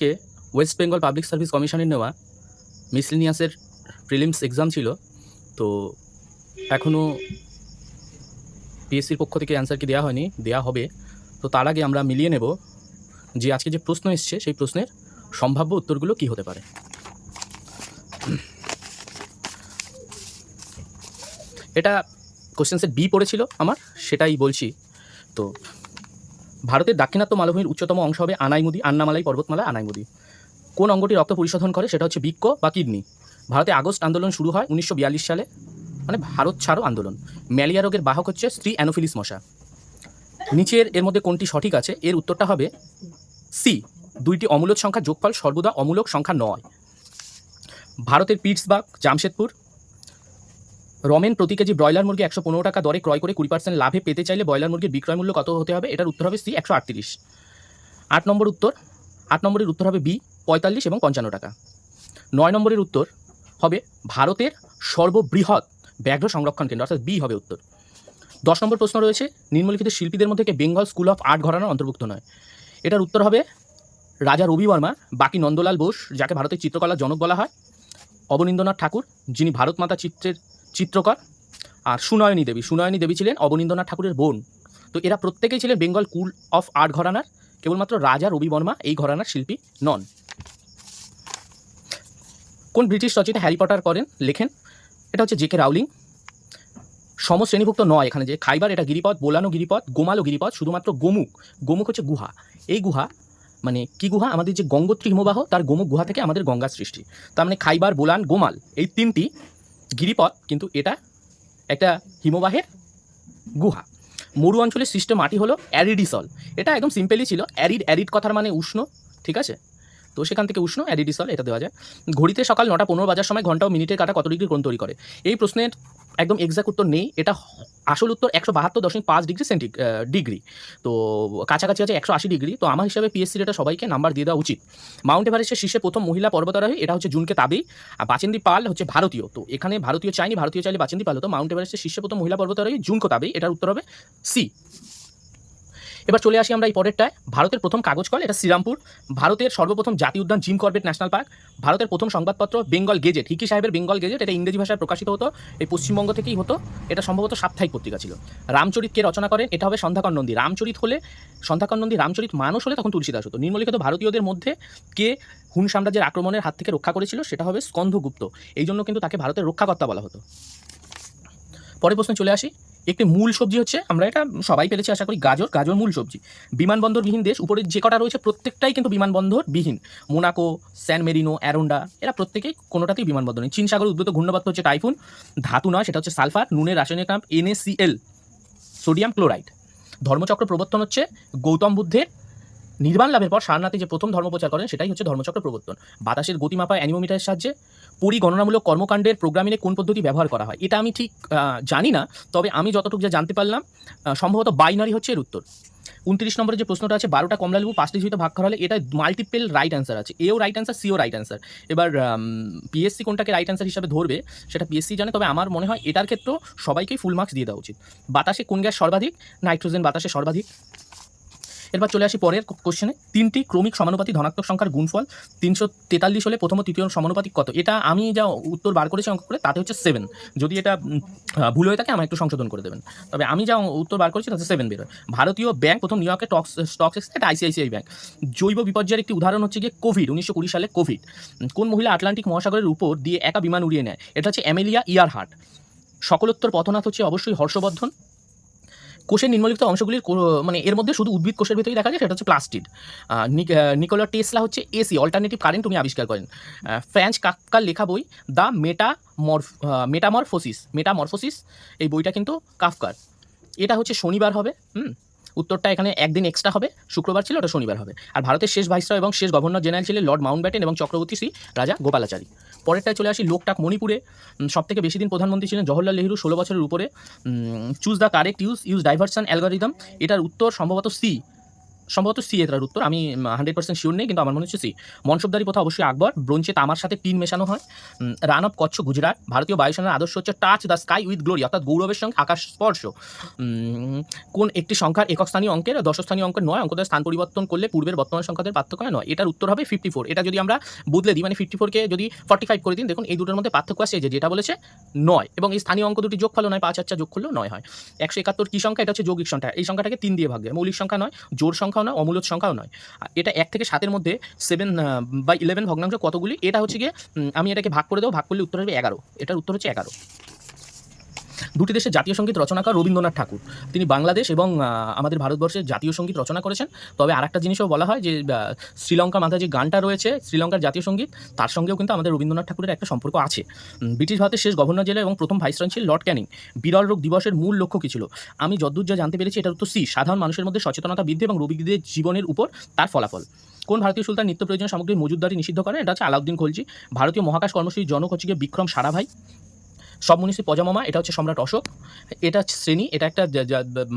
কে West Bengal public service কমিশনের নেওয়া মিসলেনিয়াসের prelims exam ছিল। তো এখনও পিএসসির পক্ষ থেকে অ্যান্সার কি দেওয়া হয়নি, দেওয়া হবে। তো তার আগে আমরা মিলিয়ে নেব যে আজকে যে প্রশ্ন এসছে সেই প্রশ্নের সম্ভাব্য উত্তরগুলো কি হতে পারে। এটা কোশ্চেন সেট বি পড়েছিল আমার, সেটাই বলছি। তো ভারতের দাক্ষিণাত্য মালভূমির উচ্চতম অংশ হবে আনাইমুদি, আন্নামালাই পর্বতমালা আনাইমুদি। কোন অঙ্গটি রক্ত পরিশোধন করে? সেটা হচ্ছে বৃক্ক বা কিডনি। ভারতে আগস্ট আন্দোলন শুরু হয় 1942 সালে, মানে ভারত ছাড়ো আন্দোলন। ম্যালেরিয়া রোগের বাহক হচ্ছে স্ত্রী অ্যানোফিলিস মশা। নিচের এর মধ্যে কোনটি সঠিক আছে? এর উত্তরটা হবে সি, দুইটি অমূলক সংখ্যার যোগফল সর্বদা অমূলক সংখ্যা নয়। ভারতের পিটসবার্গ, জামশেদপুর। রমেন প্রতি কেজি ব্রয়লার মুরগি 115 টাকা দরে ক্রয় করে 20% লাভে পেতে চাইলে ব্রয়লার মুরগির বিক্রয় মূল্য কত হতে হবে? এটার উত্তর হবে সি, 138। 8 নম্বরের উত্তর হবে বি, 45 এবং 55 টাকা। 9 নম্বরের উত্তর হবে ভারতের সর্ববৃহৎ ব্যাঘ্র সংরক্ষণ কেন্দ্র, অর্থাৎ বি হবে উত্তর। 10 নম্বর প্রশ্ন রয়েছে, নিম্নলিখিত শিল্পীদের মধ্যে কে বেঙ্গল স্কুল অফ আর্ট ঘরানার অন্তর্ভুক্ত নয়? এটার উত্তর হবে রাজা রবি বর্মা, বাকি নন্দলাল বোস, যাকে ভারতের চিত্রকলার জনক বলা হয়, অবনীন্দ্রনাথ ঠাকুর, যিনি ভারত মাতা চিত্রের চিত্রকর, আর সুনয়নী দেবী ছিলেন অবনীন্দ্রনাথ ঠাকুরের বোন। তো এরা প্রত্যেকেই ছিলেন বেঙ্গল স্কুল অফ আর্ট ঘরানার, কেবলমাত্র রাজা রবি বর্মা এই ঘরানার শিল্পী নন। কোন ব্রিটিশ রচয়িতা হ্যারি পটার লেখেন? এটা হচ্ছে জে কে রাউলিং। সমশ্রেণীভুক্ত নয় এখানে যে খাইবার, এটা গিরিপথ, বোলানো গিরিপথ, গোমালো গিরিপথ, শুধুমাত্র গোমুখ হচ্ছে গুহা। এই গুহা মানে কি গুহা? আমাদের যে গঙ্গোত্রী হিমবাহ তার গোমুখ গুহা থেকে আমাদের গঙ্গার সৃষ্টি। তার মানে খাইবার, বোলান, গোমাল এই তিনটি গিরিপথ, কিন্তু এটা একটা হিমবাহের গুহা। মরু অঞ্চলের সৃষ্ট মাটি হলো অ্যারিডিসল। এটা একদম সিম্পলই ছিল, অ্যারিড কথার মানে উষ্ণ, ঠিক আছে? তো সেখান থেকে উষ্ণ, অ্যারিডিসল এটা দেওয়া যায়। ঘড়িতে সকাল 9টা 15 বাজার সময় ঘন্টা ও মিনিটের কাঁটা কত ডিগ্রি কোণ তৈরি করে? এই প্রশ্নের একদম এক্সাক্ট উত্তর নেই, এটা আসল উত্তর 172.5 ডিগ্রি। তো কাছাকাছি আছে 180 ডিগ্রি। তো আমার হিসাবে পিএসসির এটা সবাইকে নাম্বার দিয়ে দেওয়া উচিত। মাউন্ট এভারেস্টের শীর্ষে প্রথম মহিলা পর্বতারোহী, এটা হচ্ছে জুনকে তাবেই। আর বাচেন্দ্রী পাল হচ্ছে ভারতীয়, তো এখানে ভারতীয় চাইলে বাচেন্দ্রী পাল হতো। মাউন্ট এভারেস্টের শীর্ষে প্রথম মহিলা পর্বতারোহী জুনকো তাবেই, এটার উত্তর হবে সি। এবার চলে আসি আমরা এই পরেরটায়। ভারতের প্রথম কাগজ কল, এটা শ্রীরামপুর। ভারতের সর্বপ্রথম জাতীয় উদ্যান জিম করবেট ন্যাশনাল পার্ক। ভারতের প্রথম সংবাদপত্র বেঙ্গল গেজেট, হিকি সাহেবের বেঙ্গল গেজেট, এটা ইংরেজি ভাষায় প্রকাশিত হতো, এই পশ্চিমবঙ্গ থেকেই হতো। এটা সম্ভবত সাপ্তাহিক পত্রিকা ছিল। রামচরিত কে রচনা করেন? এটা হবে সন্ধ্যাকর নন্দী। রামচরিত মানস হলে তখন তুলসীদাস হতো। নিম্নলিখিত ভারতীয়দের মধ্যে কে হুন সাম্রাজ্যের আক্রমণের হাত থেকে রক্ষা করেছিল? সেটা হবে স্কন্ধগুপ্ত। এই জন্য কিন্তু তাকে ভারতের রক্ষাকর্তা বলা হতো। পরের প্রশ্নে চলে আসি। একটি মূল সবজি হচ্ছে, আমরা এটা সবাই পেরেছি আশা করি, গাজর মূল সবজি। বিমানবন্দরবিহীন দেশ, উপরে যে কটা রয়েছে প্রত্যেকটাই কিন্তু বিমানবন্দরবিহীন। মোনাকো, স্যান মেরিনো, অ্যারোন্ডা, এরা প্রত্যেকেই কোনোটাতেই বিমানবন্দর নেই। চীন সাগরে উদ্ভূত ঘূর্ণবাত্য হচ্ছে টাইফুন। ধাতু নয়, সেটা হচ্ছে সালফার। নুনের রাসায়নিক নাম NaCl, সোডিয়াম ক্লোরাইড। ধর্মচক্র প্রবর্তন হচ্ছে গৌতম বুদ্ধের নির্বাণ লাভের পর সারনাথে যে প্রথম ধর্মপ্রচার করেন সেটাই হচ্ছে ধর্মচক্র প্রবর্তন। বাতাসের গতি মাপা অ্যানিমোমিটারের সাহায্যে পরিগণনামূলক কর্মকাণ্ডের প্রোগ্রামিংয়ে কোন পদ্ধতি ব্যবহার করা হয়? এটা আমি ঠিক জানি না, তবে আমি যতটুকু যা জানতে পারলাম সম্ভবত বাইনারি হচ্ছে এর উত্তর। 29 নম্বরের যে প্রশ্নটা আছে, 12টা কমলালেবু 5টি ঝুড়িতে ভাগ করা হলে, এটা মাল্টিপল রাইট অ্যান্সার আছে। এও রাইট অ্যান্সার, সিও রাইট অ্যান্সার। এবার পিএসসি কোনটাকে রাইট অ্যান্সার হিসাবে ধরবে সেটা পিএসসি জানে, তবে আমার মনে হয় এটার ক্ষেত্রেও সবাইকেই ফুল মার্কস দিয়ে দেওয়া উচিত। বাতাসে কোন গ্যাস সর্বাধিক? নাইট্রোজেন বাতাসে সর্বাধিক। এরপর চলে আসি পরের কোশ্চেনে। 3টি ক্রমিক সমানুপাতি ধনাত্মক সংখ্যার গুণফল 343 হলে প্রথম ও তৃতীয় সমানুপাতিক কত? এটা আমি যা উত্তর বার করেছি অঙ্ক করে তাতে হচ্ছে 7। যদি এটা ভুল হয়ে থাকে আমার একটু সংশোধন করে দেবেন, তবে আমি যা উত্তর বার করেছি তাতে 7 বেরোয়। ভারতীয় ব্যাংক প্রথম নিউ ইয়র্কের স্টক এক্সচেঞ্জ, এটা আইসিআইসিআই ব্যাংক। জৈব বিপর্যয়ের একটি উদাহরণ হচ্ছে গিয়ে কোভিড, 1920 সালে কোভিড। কোন মহিলা আটলান্টিক মহাসাগরের উপর দিয়ে একা বিমান উড়িয়ে নেয়? এটা হচ্ছে অ্যামেলিয়া ইয়ারহার্ট। সকলোত্তর পথনাথ হচ্ছে অবশ্যই হর্ষবর্ধন। কোষের নিম্নলিখিত অংশগুলির মানে এর মধ্যে শুধু উদ্ভিদ কোষের ভিতরেই দেখা যায়, সেটা হচ্ছে প্লাস্টিড। নিকোলা টেসলা হচ্ছে এসি, অল্টারনেটিভ কারেন্ট, উনি আবিষ্কার করেন। ফ্রাঞ্জ কাফকার লেখা বই দ্য মেটামরফোসিস, এই বইটা কিন্তু কাফকার। এটা হচ্ছে শনিবার হবে। উত্তরটা এখানে একদিন এক্সট্রা হবে, শুক্রবার ছিল, ওটা শনিবার হবে। আর ভারতের শেষ ভাইসরয় এবং শেষ গভর্নর জেনারেল ছিলেন লর্ড মাউন্টব্যাটেন এবং চক্রবর্তী শ্রী রাজা গোপালাচারী। পরেরটায় চলে আসি। লোকটাক মণিপুরে সবথেকে বেশি দিন প্রধানমন্ত্রী ছিলেন জওহরলাল নেহরু, 16 বছরের উপরে। Choose the correct use diversion algorithm, এটার উত্তর সম্ভবত সি, সম্ভবত সি এটার উত্তর, আমি 100% শিওর নেই, কিন্তু আমার মনে হচ্ছে সি। মনসবদারি প্রথা অবশ্যই আকবর, ব্রোঞ্জে তামার সাথে টিন মেশানো হয়। রান অফ কচ্ছ গুজরাট, ভারতীয় বায়ুসেনার আদর্শ হচ্ছে touch the sky with glory, অর্থাৎ গৌরবের সঙ্গে আকাশ স্পর্শ। কোন একটি সংখ্যার একক স্থানীয় অঙ্কের দশস্থানীয় অঙ্কের নয় অঙ্কদের স্থান পরিবর্তন করলে পূর্বের বর্তমান সংখ্যাদের পার্থক্য হয় নয়? এটার উত্তর হবে 54। এটা যদি আমরা বদলে দিই, মানে 54কে যদি 45 করে দিন, দেখুন এই দুটোর মধ্যে পার্থক্য আছে, যেটা বলেছে 9, এবং এই স্থানীয় অঙ্ক দুটি যোগফলও নয়, 5 আর 4 যোগ করলেও 9 হয়। 171 কি সংখ্যা? এটা হচ্ছে যৌগিক সংখ্যা, এই সংখ্যাটাকে 3 দিয়ে ভাগ দেয়, মৌলিক সংখ্যা নয়, জোড় সংখ্যাও নয়, অমূলদ সংখ্যাও নয়। এটা 1 থেকে 7-এর মধ্যে 7/11 ভগ্নাংশ কতগুলি? এটা হচ্ছে গিয়ে আমি এটাকে ভাগ করে দেবো, ভাগ করলে উত্তর হবে 11। এটার উত্তর হচ্ছে 11। দুটি দেশের জাতীয় সঙ্গীত রচনাকার রবীন্দ্রনাথ ঠাকুর, তিনি বাংলাদেশ এবং আমাদের ভারতবর্ষের জাতীয় সঙ্গীত রচনা করেছেন। তবে আরেকটা জিনিসও বলা হয় যে শ্রীলঙ্কা মাথায় যে গানটা রয়েছে শ্রীলঙ্কার জাতীয় সঙ্গীত, তার সঙ্গেও কিন্তু আমাদের রবীন্দ্রনাথ ঠাকুরের একটা সম্পর্ক আছে। ব্রিটিশ ভারতের শেষ গভর্নর জেনারেল এবং প্রথম ভাইসরয় ছিলেন লর্ড ক্যানিং। বিরল রোগ দিবসের মূল লক্ষ্য কী ছিল? আমি যদ্দূর যা জানতে পেরেছি, এটার উত্তর সি, সাধারণ মানুষের মধ্যে সচেতনতা বৃদ্ধি এবং রোগীদের জীবনের উপর তার ফলাফল। কোন ভারতীয় সুলতান নিত্য প্রয়োজনীয় সামগ্রীর মজুদদারি নিষিদ্ধ করেন? এটা হচ্ছে আলাউদ্দিন খলজি। ভারতীয় মহাকাশ কর্মসূচির জনক হচ্ছে গিয়ে বিক্রম সারাভাই। সব মনীষী পজামামা, এটা হচ্ছে সম্রাট অশোক। এটা শ্রেণী, এটা একটা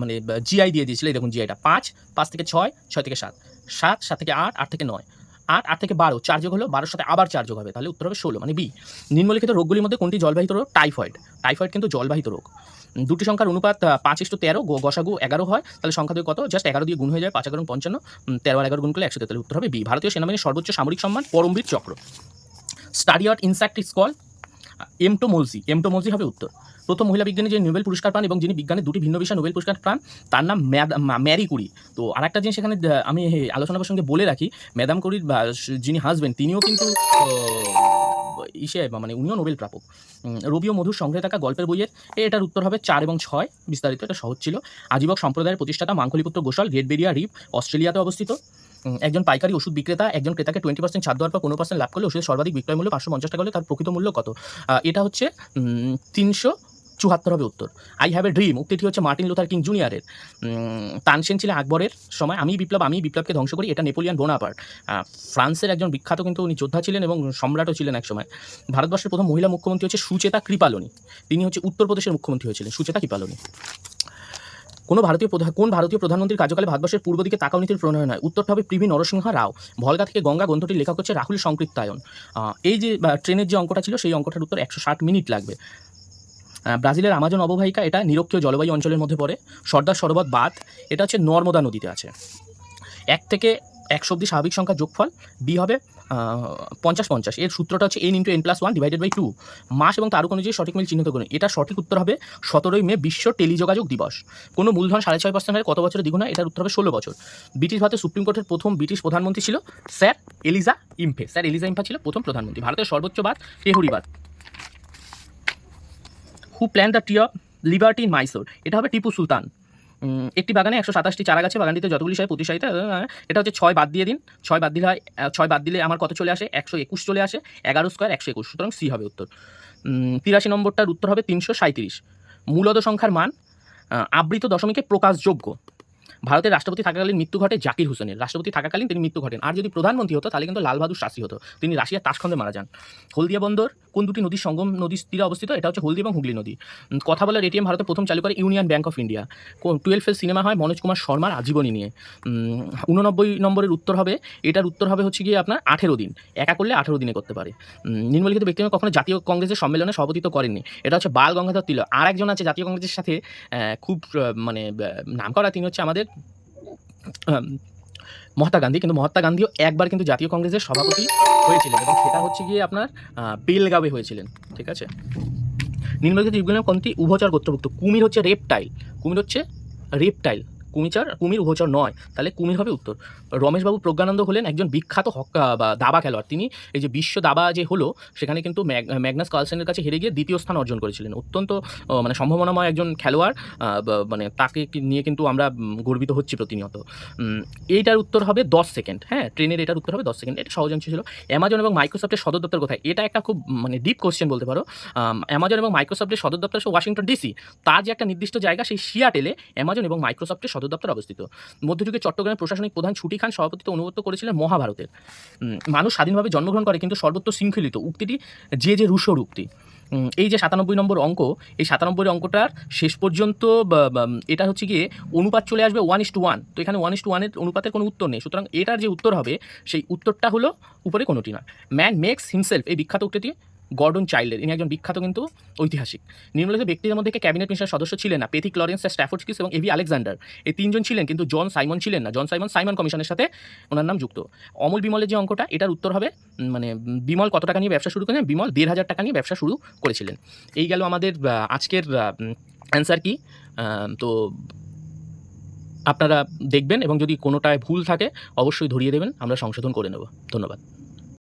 মানে জিআই দিয়ে দিয়েছিল, এই দেখুন জিআইটা 5, 5 থেকে 6, 6 থেকে 7, 7, 7 থেকে 8, 8 থেকে 9, 8, 8 থেকে 12, 4 যোগ হলো, 12 সাথে আবার 4 যোগ হবে, তাহলে উত্তর হবে 16, মানে বি। নিম্নলিখিত রোগগুলির মধ্যে কোনটি জলবাহিত রোগ? টাইফয়েড। টাইফয়েড কিন্তু জলবাহিত রোগ। দুটি সংখ্যার অনুপাত 5:13, গসাগু 11 হয়, তাহলে সংখ্যা দিয়ে কত? জাস্ট 11 দিয়ে গুণ হয়ে যায়, 5 11 55, 13 আর 11 গুণ করলে 143, উত্তর হবে বি। ভারতীয় সেনাবাহিনীর সর্বোচ্চ সামরিক সম্মান Paramvir Chakra. Study of insect is called entomology. Entomology হবে উত্তর। প্রথম মহিলা বিজ্ঞানী যিনি নোবেল পুরস্কার পান এবং যিনি বিজ্ঞানের দুটি ভিন্ন বিষয়ে নোবেল পুরস্কার পান, তার নাম ম্যারি কুরি। তো আরেকটা জিনিস এখানে আমি আলোচনা প্রসঙ্গে বলে রাখি, ম্যাডাম কুরির যিনি হাজবেন্ড, তিনিও কিন্তু মানে উনিও নোবেল প্রাপক। রবি ও মধুর সংগ্রহে থাকা গল্পের বইয়ের, এটার উত্তর হবে 4 এবং 6 বিস্তারিত, এটা সহজ ছিল। আজীবক সম্প্রদায়ের প্রতিষ্ঠাতা মাঙ্গলিপুত্র গোসাল, গ্রেট বেরিয়া রিভ, অস্ট্রেলিয়াতে অবস্থিত। একজন পাইকারি ওষুধ বিক্রেতা একজন ক্রেতাকে 20% ছাড় দেওয়ার পর 15% লাভ করলে ওষুধের সর্বাধিক বিক্রয় মূল্য 550 টাকা হলে তার প্রকৃত মূল্য কত? এটা হচ্ছে 374 হবে উত্তর। আই হ্যাভ এ ড্রিম উক্তিটি হচ্ছে মার্টিন লুথার কিং জুনিয়রের। তানসেন ছিলেন আকবরের সময়, আমি বিপ্লবকে ধ্বংস করি, এটা নেপোলিয়ন বোনাপার্ট। ফ্রান্সের একজন বিখ্যাত কিন্তু উনি যোদ্ধা ছিলেন এবং সম্রাটও ছিলেন এক সময়। ভারতবর্ষের প্রথম মহিলা মুখ্যমন্ত্রী হচ্ছে সুচেতা কৃপালনী, তিনি হচ্ছে উত্তরপ্রদেশের মুখ্যমন্ত্রী হয়েছিলেন, সুচেতা কৃপালনী। কোন ভারতীয় প্রধানমন্ত্রীর কার্যকালে ভারতবর্ষের পূর্ব দিকে তাকাও নীতির প্রণয়ন হয়? উত্তরটা হবে পিভি নরসিংহ রাও। ভলগা থেকে গঙ্গা গ্রন্থটির লেখক হচ্ছে রাহুল সংকৃত্তায়ন। এই যে ট্রেনের যে অঙ্কটা ছিল, সেই অঙ্কটার উত্তর 160 মিনিট লাগবে। ব্রাজিলের আমাজন অববাহিকা, এটা নিরক্ষীয় জলবায়ু অঞ্চলের মধ্যে পড়ে। সর্দার সরোবর বাঁধ, এটা হচ্ছে নর্মদা নদীতে আছে। 1 থেকে 100 অব্দি স্বাভাবিক সংখ্যা যোগফল বি হবে 50-50। এর সূত্রটা হচ্ছে n × n+1 ডিভাইডেড বাই 2। মাস এবং তারক অনুযায়ী সঠিক মিল চিহ্নিত করুন। এটা সঠিক উত্তর হবে 17ই মে বিশ্ব টেলিযোগাযোগ দিবস। কোনো মূলধন 6.5% হারে কত বছরে দ্বিগুণ হয়? এটার উত্তর হবে 16 বছর। ব্রিটিশ ভারতের সুপ্রিম কোর্টের প্রথম ব্রিটিশ প্রধানমন্ত্রী ছিল sir Elijah Impey. Sir Elijah Impey ছিল প্রথম প্রধানমন্ত্রী। ভারতের সর্বোচ্চ বাঁধ তেহরি বাঁধ। Who plan the tree of liberty in Mysore? এটা হবে টিপু সুলতান। একটি বাগানে 127টি চারা গাছে, বাগানটিতে যতগুলি সাহেব প্রতিসারিত, এটা হচ্ছে 6 বাদ দিয়ে দিন, 6 বাদ দিলে হয় 6 বাদ দিলে আমার কত চলে আসে? 121 চলে আসে, 11 স্কোয়ার 121, সুতরাং সি হবে উত্তর। 83 নম্বরটার উত্তর হবে 337। মূলদ সংখ্যার মান আবৃত দশমিকে প্রকাশযোগ্য। ভারতের রাষ্ট্রপতি থাকাকালীন মৃত্যু ঘটে জাকির হোসেনের। রাষ্ট্রপতি থাকাকালীন তিনি মৃত্যু ঘটেন। আর যদি প্রধানমন্ত্রী হতো তাহলে কিন্তু লাল বাহাদুর শাস্ত্রী হতো, তিনি রাশিয়ার তাশখন্দে মারা যান। হলদিয়া বন্দর কোন দুটি নদীর সঙ্গম নদীর তীরে অবস্থিত? এটা হচ্ছে হলদি এবং হুগলি নদী। কথা বলার এটিএম ভারতে প্রথম চালু করে union bank of India. 12 fail cinema হয় মনোজ কুমার শর্মার আজীবনী নিয়ে। 89 নম্বরের উত্তর হবে, এটার উত্তর হবে হচ্ছে গিয়ে আপনার 18 দিন, একা করলে 18 দিনে করতে পারে। নিম্নলিখিত ব্যক্তি কখনো জাতীয় কংগ্রেসের সম্মেলনে সভাপতিত্ব করেননি? এটা হচ্ছে বাল গঙ্গাধর তিলক। আর একজন আছে জাতীয় কংগ্রেসের সাথে খুব মানে নাম করা, তিনি হচ্ছে আমাদের মহাত্মা গান্ধী। কিন্তু মহাত্মা গান্ধীও একবার কিন্তু জাতীয় কংগ্রেসের সভাপতি হয়েছিলেন এবং সেটা হচ্ছে গিয়ে আপনার বেলগাঁওয়ে হয়েছিলেন। ঠিক আছে। নিম্নলিখিত জীবগুলোর কোনটি উভচর গোত্রভুক্ত? কুমির হচ্ছে রেপটাইল। কুমির উভচর নয়, তাহলে কুমির হবে উত্তর। রমেশবাবু প্রজ্ঞানন্দ হলেন একজন বিখ্যাত দাবা খেলোয়াড়। তিনি এই যে বিশ্ব দাবা যে হলো, সেখানে কিন্তু ম্যাগনাস কার্লসেনের কাছে হেরে গিয়ে দ্বিতীয় স্থান অর্জন করেছিলেন। অত্যন্ত মানে সম্ভাবনাময় একজন খেলোয়াড়, মানে তাকে নিয়ে কিন্তু আমরা গর্বিত হচ্ছি প্রতিনিয়ত। এইটার উত্তর হবে 10 সেকেন্ড। হ্যাঁ, ট্রেনের এটার উত্তর হবে 10 সেকেন্ড। এটা সহজ অংশ ছিল। অ্যামাজন এবং মাইক্রোসফটের সদর দপ্তর কোথায়? এটা একটা খুব মানে ডিপ কোশ্চেন বলতে পারো। অ্যামাজন এবং মাইক্রোসফটের সদর দপ্তর হচ্ছে ওয়াশিংটন ডিসি। তার যে একটা নির্দিষ্ট জায়গা, সেই সিয়াটেলে অ্যামাজন এবং মাইক্রোসফটের সদর দপ্তর অবস্থিত। মধ্যযুগে চট্টগ্রামের প্রশাসনিক প্রধান ছুটি খান সভাপতিত্ব অনুগত করেছিলেন মহাভারতের। মানুষ স্বাধীনভাবে জন্মগ্রহণ করে কিন্তু সর্বত্র শৃঙ্খলিত, উক্তিটি যে রুশোর উক্তি। এই যে 97 নম্বর অঙ্ক, এই 97 অঙ্কটার শেষ পর্যন্ত এটা হচ্ছে গিয়ে অনুপাত চলে আসবে 1:1। তো এখানে 1:1 এর অনুপাতের কোনো উত্তর নেই, সুতরাং এটার যে উত্তর হবে সেই উত্তরটা হলো উপরে কোনোটি নয়। ম্যান মেক্স হিমসেলফ, এই বিখ্যাত উক্তিটি গর্ডন চাইল্ডের, ইনি একজন বিখ্যাত কিন্তু ঐতিহাসিক। নিম্নলিখিত ব্যক্তিদের মধ্যে ক্যাবিনেট মিশনের সদস্য ছিলেন না? পেথিক লরেন্স, স্ট্যাফোর্ডকিস এবং এভি আলেকজান্ডার, এই তিনজন ছিলেন, কিন্তু জন সাইমন ছিলেন না। জন সাইমন সাইমন কমিশনের সাথে ওনার নাম যুক্ত। অমল বিমলের যে অঙ্কটা, এটার উত্তর হবে বিমল কত টাকা নিয়ে ব্যবসা শুরু করেন? বিমল 1,500 টাকা নিয়ে ব্যবসা শুরু করেছিলেন। এই গেল আমাদের আজকের অ্যান্সার কি। তো আপনারা দেখবেন এবং যদি কোনোটায় ভুল থাকে অবশ্যই ধরিয়ে দেবেন, আমরা সংশোধন করে নেব। ধন্যবাদ।